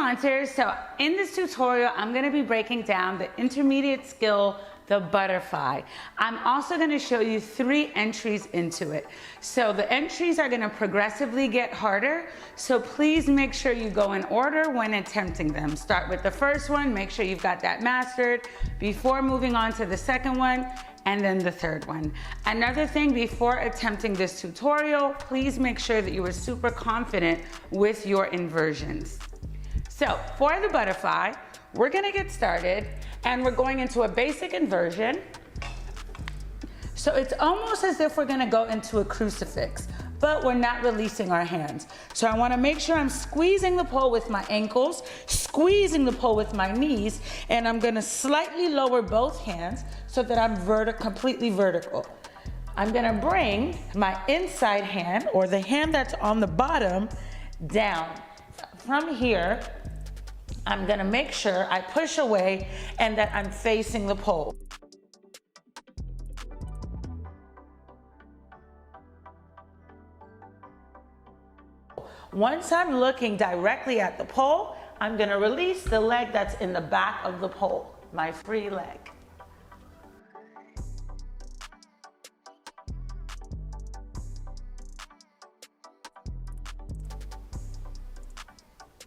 Flaunters. So in this tutorial, I'm going to be breaking down the intermediate skill, the butterfly. I'm also going to show you 3 entries into it. So the entries are going to progressively get harder. So please make sure you go in order when attempting them. Start with the first one, make sure you've got that mastered before moving on to the second one, and then the third one. Another thing, before attempting this tutorial, please make sure that you are super confident with your inversions. So for the butterfly, we're gonna get started and we're going into a basic inversion. So it's almost as if we're gonna go into a crucifix, but we're not releasing our hands. So I wanna make sure I'm squeezing the pole with my ankles, squeezing the pole with my knees, and I'm gonna slightly lower both hands so that I'm completely vertical. I'm gonna bring my inside hand, or the hand that's on the bottom, down. From here, I'm gonna make sure I push away and that I'm facing the pole. Once I'm looking directly at the pole, I'm gonna release the leg that's in the back of the pole, my free leg.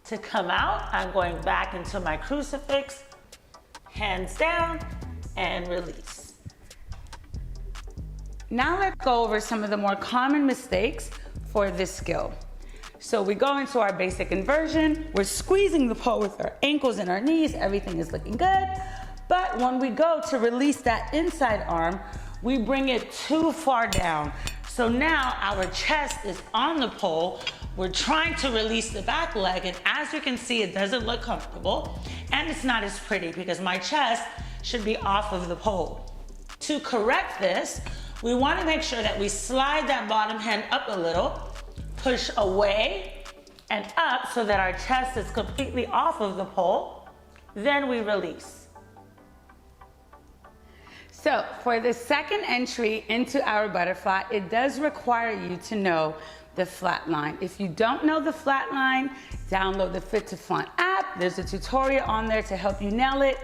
To come out, I'm going back into my crucifix, hands down, and release. Now let's go over some of the more common mistakes for this skill. So we go into our basic inversion, we're squeezing the pole with our ankles and our knees, everything is looking good. But when we go to release that inside arm, we bring it too far down. So now our chest is on the pole, we're trying to release the back leg, and as you can see, it doesn't look comfortable, and it's not as pretty because my chest should be off of the pole. To correct this, we want to make sure that we slide that bottom hand up a little, push away and up so that our chest is completely off of the pole, then we release. So for the second entry into our butterfly, it does require you to know the flat line. If you don't know the flat line, download the Fit to Flaunt app. There's a tutorial on there to help you nail it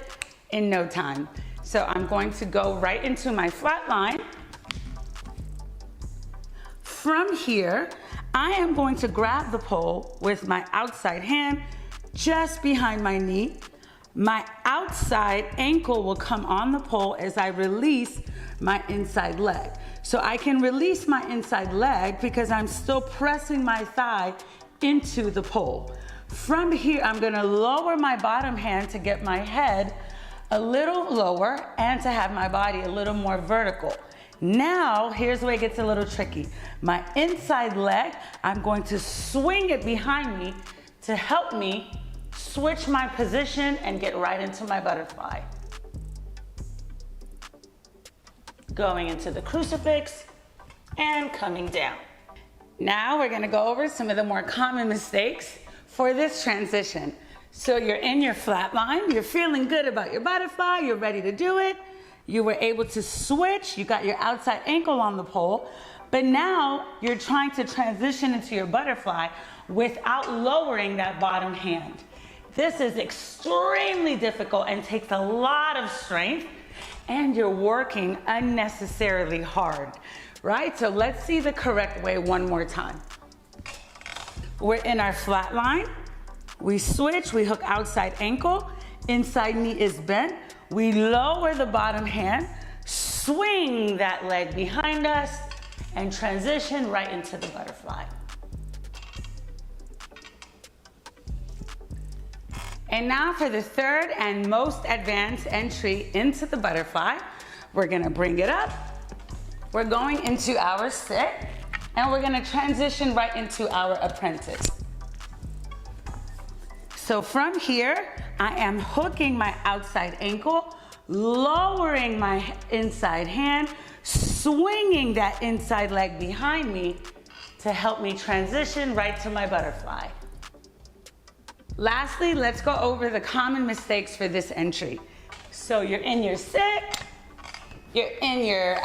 in no time. So I'm going to go right into my flat line. From here, I am going to grab the pole with my outside hand just behind my knee. My outside ankle will come on the pole as I release my inside leg. So I can release my inside leg because I'm still pressing my thigh into the pole. From here, I'm gonna lower my bottom hand to get my head a little lower and to have my body a little more vertical. Now, here's where it gets a little tricky. My inside leg, I'm going to swing it behind me to help me switch my position and get right into my butterfly. Going into the crucifix and coming down. Now we're gonna go over some of the more common mistakes for this transition. So you're in your flat line, you're feeling good about your butterfly, you're ready to do it. You were able to switch, you got your outside ankle on the pole, but now you're trying to transition into your butterfly without lowering that bottom hand. This is extremely difficult and takes a lot of strength, and you're working unnecessarily hard, right? So let's see the correct way one more time. We're in our flat line, we switch, we hook outside ankle, inside knee is bent, we lower the bottom hand, swing that leg behind us, and transition right into the butterfly. And now for the third and most advanced entry into the butterfly, we're gonna bring it up. We're going into our sit, and we're gonna transition right into our apprentice. So from here, I am hooking my outside ankle, lowering my inside hand, swinging that inside leg behind me to help me transition right to my butterfly. Lastly, let's go over the common mistakes for this entry. So you're in your sit, you're in your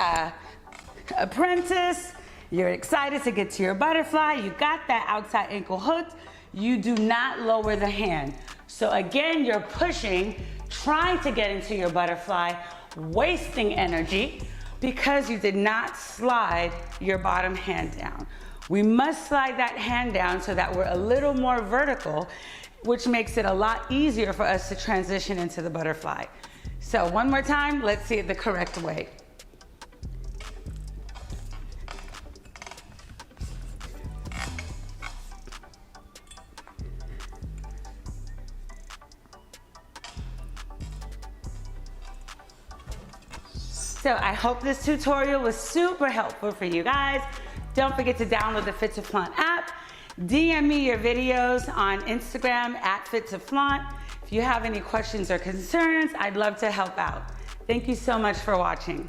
apprentice, you're excited to get to your butterfly, you got that outside ankle hooked, you do not lower the hand. So again, you're pushing, trying to get into your butterfly, wasting energy because you did not slide your bottom hand down. We must slide that hand down so that we're a little more vertical, which makes it a lot easier for us to transition into the butterfly. So one more time, let's see it the correct way. So I hope this tutorial was super helpful for you guys. Don't forget to download the Fit to Flaunt app. DM me your videos on Instagram at Fit to Flaunt. If you have any questions or concerns, I'd love to help out. Thank you so much for watching.